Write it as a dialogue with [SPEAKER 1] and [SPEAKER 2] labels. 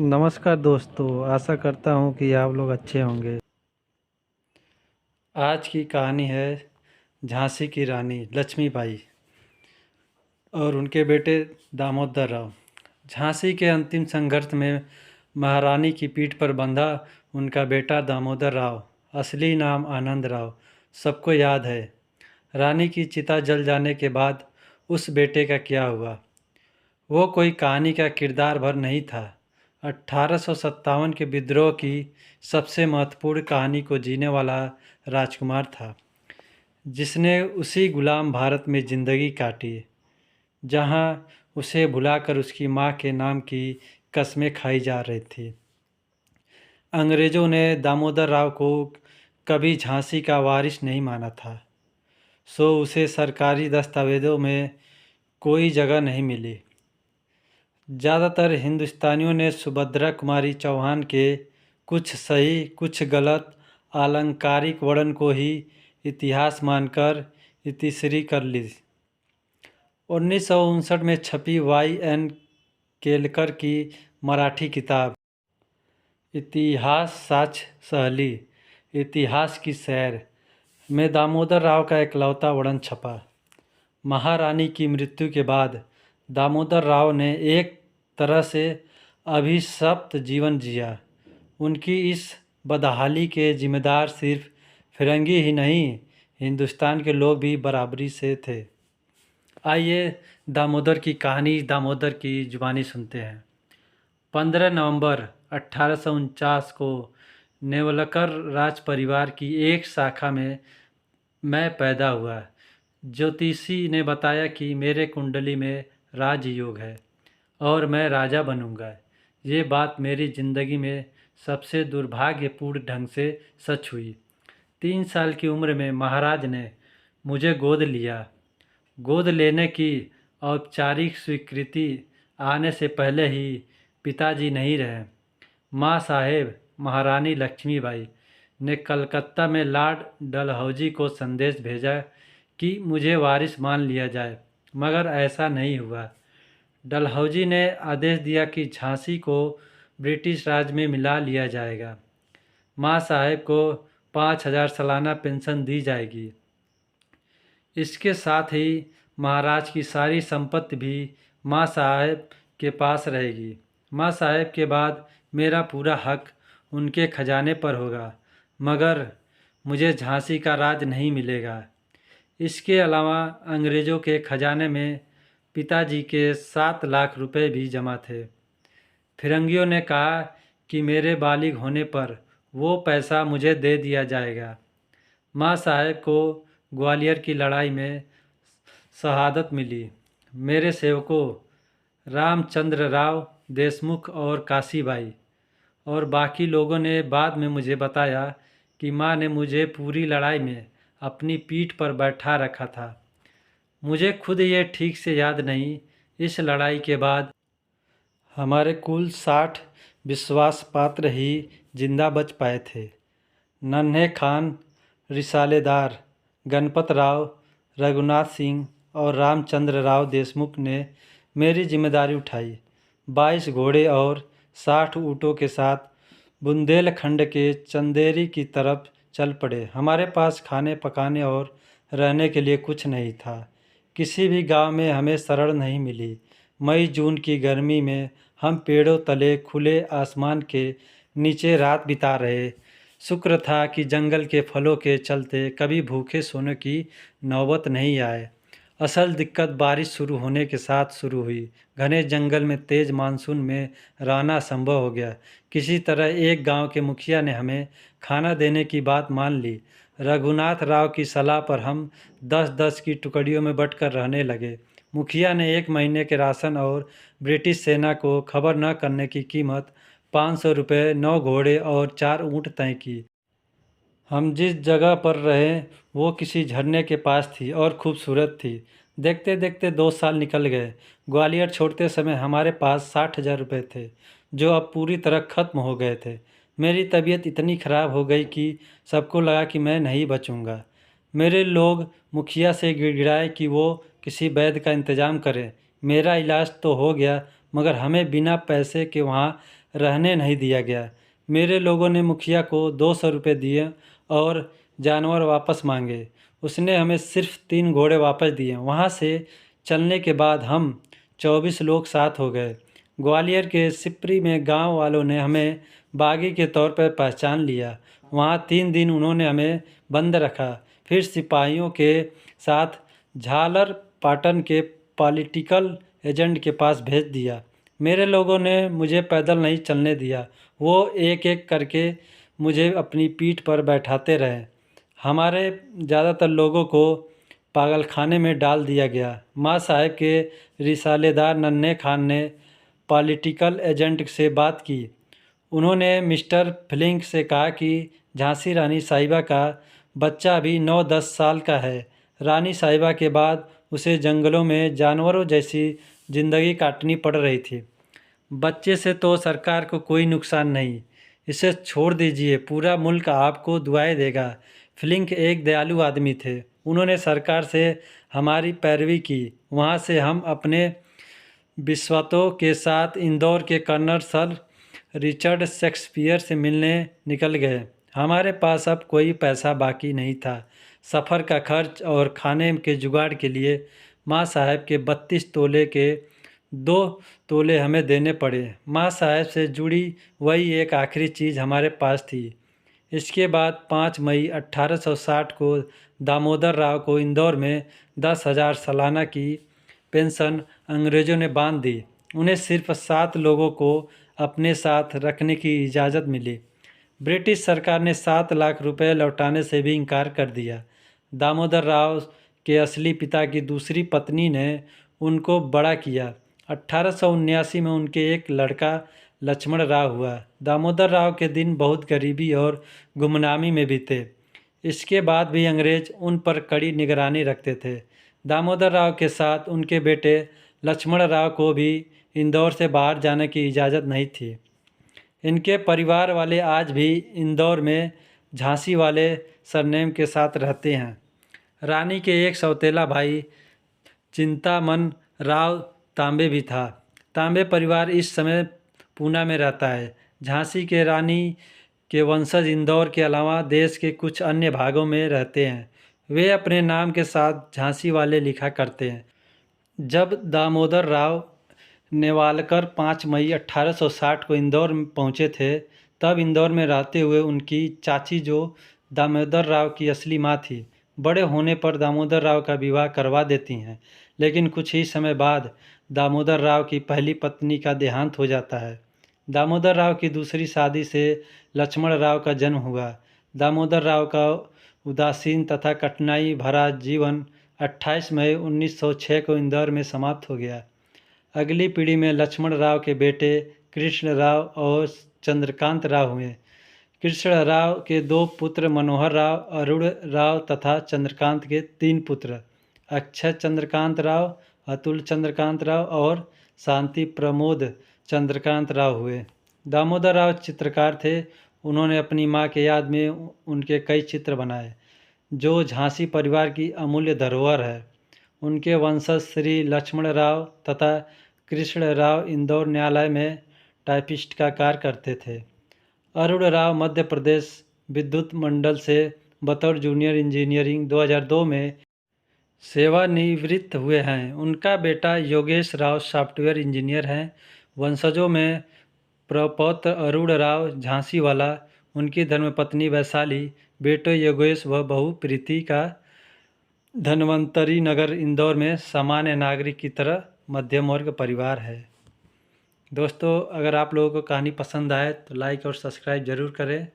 [SPEAKER 1] नमस्कार दोस्तों, आशा करता हूँ कि आप लोग अच्छे होंगे। आज की कहानी है झांसी की रानी लक्ष्मीबाई और उनके बेटे दामोदर राव। झांसी के अंतिम संघर्ष में महारानी की पीठ पर बंधा उनका बेटा दामोदर राव, असली नाम आनंद राव, सबको याद है। रानी की चिता जल जाने के बाद उस बेटे का क्या हुआ? वो कोई कहानी का किरदार भर नहीं था। 1857 के विद्रोह की सबसे महत्वपूर्ण कहानी को जीने वाला राजकुमार था, जिसने उसी गुलाम भारत में ज़िंदगी काटी, जहाँ उसे भुलाकर उसकी माँ के नाम की कस्में खाई जा रही थी। अंग्रेज़ों ने दामोदर राव को कभी झांसी का वारिस नहीं माना था, सो उसे सरकारी दस्तावेज़ों में कोई जगह नहीं मिली। ज़्यादातर हिंदुस्तानियों ने सुभद्रा कुमारी चौहान के कुछ सही कुछ गलत आलंकारिक वर्णन को ही इतिहास मानकर इतिश्री कर ली। 1959 में छपी Y.N. केलकर की मराठी किताब इतिहास साच सहली, इतिहास की सैर में दामोदर राव का इकलौता वर्णन छपा। महारानी की मृत्यु के बाद दामोदर राव ने एक तरह से अभिशप्त जीवन जिया। उनकी इस बदहाली के जिम्मेदार सिर्फ फिरंगी ही नहीं, हिंदुस्तान के लोग भी बराबरी से थे। आइए दामोदर की कहानी दामोदर की जुबानी सुनते हैं। 15 नवंबर 1849 को नेवलकर राज परिवार की एक शाखा में मैं पैदा हुआ। ज्योतिषी ने बताया कि मेरे कुंडली में राजयोग है और मैं राजा बनूंगा। ये बात मेरी ज़िंदगी में सबसे दुर्भाग्यपूर्ण ढंग से सच हुई। 3 साल की उम्र में महाराज ने मुझे गोद लिया। गोद लेने की औपचारिक स्वीकृति आने से पहले ही पिताजी नहीं रहे। माँ साहेब महारानी लक्ष्मीबाई ने कलकत्ता में लॉर्ड डलहौजी को संदेश भेजा कि मुझे वारिस मान लिया जाए, मगर ऐसा नहीं हुआ। डलहौजी ने आदेश दिया कि झांसी को ब्रिटिश राज में मिला लिया जाएगा। माँ साहेब को 5,000 सालाना पेंशन दी जाएगी। इसके साथ ही महाराज की सारी संपत्ति भी माँ साहेब के पास रहेगी। माँ साहेब के बाद मेरा पूरा हक उनके खजाने पर होगा, मगर मुझे झांसी का राज नहीं मिलेगा। इसके अलावा अंग्रेज़ों के खजाने में पिताजी के 7 लाख रुपए भी जमा थे। फिरंगियों ने कहा कि मेरे बालिग होने पर वो पैसा मुझे दे दिया जाएगा। माँ साहेब को ग्वालियर की लड़ाई में शहादत मिली। मेरे सेवकों रामचंद्र राव देशमुख और काशीबाई और बाकी लोगों ने बाद में मुझे बताया कि माँ ने मुझे पूरी लड़ाई में अपनी पीठ पर बैठा रखा था। मुझे खुद ये ठीक से याद नहीं। इस लड़ाई के बाद हमारे कुल 60 विश्वास पात्र ही जिंदा बच पाए थे। नन्हे खान, रिसालेदार, गणपत राव, रघुनाथ सिंह और रामचंद्र राव देशमुख ने मेरी जिम्मेदारी उठाई। 22 घोड़े और 60 ऊँटों के साथ बुंदेलखंड के चंदेरी की तरफ चल पड़े। हमारे पास खाने पकाने और रहने के लिए कुछ नहीं था। किसी भी गांव में हमें शरण नहीं मिली। मई जून की गर्मी में हम पेड़ों तले खुले आसमान के नीचे रात बिता रहे। शुक्र था कि जंगल के फलों के चलते कभी भूखे सोने की नौबत नहीं आए। असल दिक्कत बारिश शुरू होने के साथ शुरू हुई। घने जंगल में तेज मानसून में रहना संभव हो गया। किसी तरह एक गांव के मुखिया ने हमें खाना देने की बात मान ली। रघुनाथ राव की सलाह पर हम 10-10 की टुकड़ियों में बंटकर रहने लगे। मुखिया ने 1 महीने के राशन और ब्रिटिश सेना को खबर न करने की कीमत 500 रुपये, 9 घोड़े और 4 ऊँट तय की। हम जिस जगह पर रहे वो किसी झरने के पास थी और खूबसूरत थी। देखते देखते 2 साल निकल गए। ग्वालियर छोड़ते समय हमारे पास 60,000 रुपये थे, जो अब पूरी तरह खत्म हो गए थे। मेरी तबीयत इतनी ख़राब हो गई कि सबको लगा कि मैं नहीं बचूंगा। मेरे लोग मुखिया से गिड़गिड़ाए कि वो किसी वैद्य का इंतज़ाम करे। मेरा इलाज तो हो गया, मगर हमें बिना पैसे के वहाँ रहने नहीं दिया गया। मेरे लोगों ने मुखिया को 200 रुपये दिए और जानवर वापस मांगे। उसने हमें सिर्फ 3 घोड़े वापस दिए। वहाँ से चलने के बाद हम 24 लोग साथ हो गए। ग्वालियर के सिपरी में गांव वालों ने हमें बागी के तौर पर पहचान लिया। वहाँ 3 दिन उन्होंने हमें बंद रखा, फिर सिपाहियों के साथ झालर पाटन के पॉलिटिकल एजेंट के पास भेज दिया। मेरे लोगों ने मुझे पैदल नहीं चलने दिया। वो एक एक करके मुझे अपनी पीठ पर बैठाते रहे। हमारे ज़्यादातर लोगों को पागलखाने में डाल दिया गया। माँ साहब के रिसालेदार नन्हे खान ने पॉलिटिकल एजेंट से बात की। उन्होंने मिस्टर फ्लिंक से कहा कि झांसी रानी साहिबा का बच्चा अभी 9-10 साल का है। रानी साहिबा के बाद उसे जंगलों में जानवरों जैसी ज़िंदगी काटनी पड़ रही थी। बच्चे से तो सरकार को कोई नुकसान नहीं, इसे छोड़ दीजिए, पूरा मुल्क आपको दुआएं देगा। फ्लिंक एक दयालु आदमी थे। उन्होंने सरकार से हमारी पैरवी की। वहाँ से हम अपने विश्वासों के साथ इंदौर के कर्नल सर रिचर्ड शेक्सपियर से मिलने निकल गए। हमारे पास अब कोई पैसा बाकी नहीं था। सफ़र का खर्च और खाने के जुगाड़ के लिए माँ साहब के 32 तोले के 2 तोले हमें देने पड़े। माँ साहब से जुड़ी वही एक आखिरी चीज़ हमारे पास थी। इसके बाद 5 मई 1860 को दामोदर राव को इंदौर में 10,000 सालाना की पेंशन अंग्रेज़ों ने बांध दी। उन्हें सिर्फ 7 लोगों को अपने साथ रखने की इजाज़त मिली। ब्रिटिश सरकार ने 7 लाख रुपए लौटाने से भी इनकार कर दिया। दामोदर राव के असली पिता की दूसरी पत्नी ने उनको बड़ा किया। 1879 में उनके एक लड़का लक्ष्मण राव हुआ। दामोदर राव के दिन बहुत गरीबी और गुमनामी में बीते। इसके बाद भी अंग्रेज उन पर कड़ी निगरानी रखते थे। दामोदर राव के साथ उनके बेटे लक्ष्मण राव को भी इंदौर से बाहर जाने की इजाज़त नहीं थी। इनके परिवार वाले आज भी इंदौर में झांसी वाले सरनेम के साथ रहते हैं। रानी के एक सौतेला भाई चिंतामन राव तांबे भी था। तांबे परिवार इस समय पूना में रहता है। झांसी के रानी के वंशज इंदौर के अलावा देश के कुछ अन्य भागों में रहते हैं। वे अपने नाम के साथ झांसी वाले लिखा करते हैं। जब दामोदर राव नेवालकर 5 मई 1860 को इंदौर में पहुँचे थे, तब इंदौर में रहते हुए उनकी चाची जो दामोदर राव की असली माँ थी, बड़े होने पर दामोदर राव का विवाह करवा देती हैं। लेकिन कुछ ही समय बाद दामोदर राव की पहली पत्नी का देहांत हो जाता है। दामोदर राव की दूसरी शादी से लक्ष्मण राव का जन्म हुआ। दामोदर राव का उदासीन तथा कठिनाई भरा जीवन 28 मई 1906 को इंदौर में समाप्त हो गया। अगली पीढ़ी में लक्ष्मण राव के बेटे कृष्ण राव और चंद्रकांत राव हुए। कृष्ण राव के 2 पुत्र मनोहर राव, अरुण राव तथा चंद्रकांत के 3 पुत्र अक्षय चंद्रकांत राव, अतुल चंद्रकांत राव और शांति प्रमोद चंद्रकांत राव हुए। दामोदर राव चित्रकार थे। उन्होंने अपनी माँ के याद में उनके कई चित्र बनाए, जो झांसी परिवार की अमूल्य धरोहर है। उनके वंशज श्री लक्ष्मण राव तथा कृष्ण राव इंदौर न्यायालय में टाइपिस्ट का कार्य करते थे। अरुण राव मध्य प्रदेश विद्युत मंडल से बतौर जूनियर इंजीनियरिंग 2002 में सेवानिवृत्त हुए हैं। उनका बेटा योगेश राव सॉफ्टवेयर इंजीनियर हैं। वंशजों में प्रपौत्र अरुण राव झांसी वाला, उनकी धर्मपत्नी वैशाली, बेटे योगेश व बहू प्रीति का धन्वंतरी नगर इंदौर में सामान्य नागरिक की तरह मध्यम वर्ग परिवार है। दोस्तों, अगर आप लोगों को कहानी पसंद आए तो लाइक और सब्सक्राइब ज़रूर करें।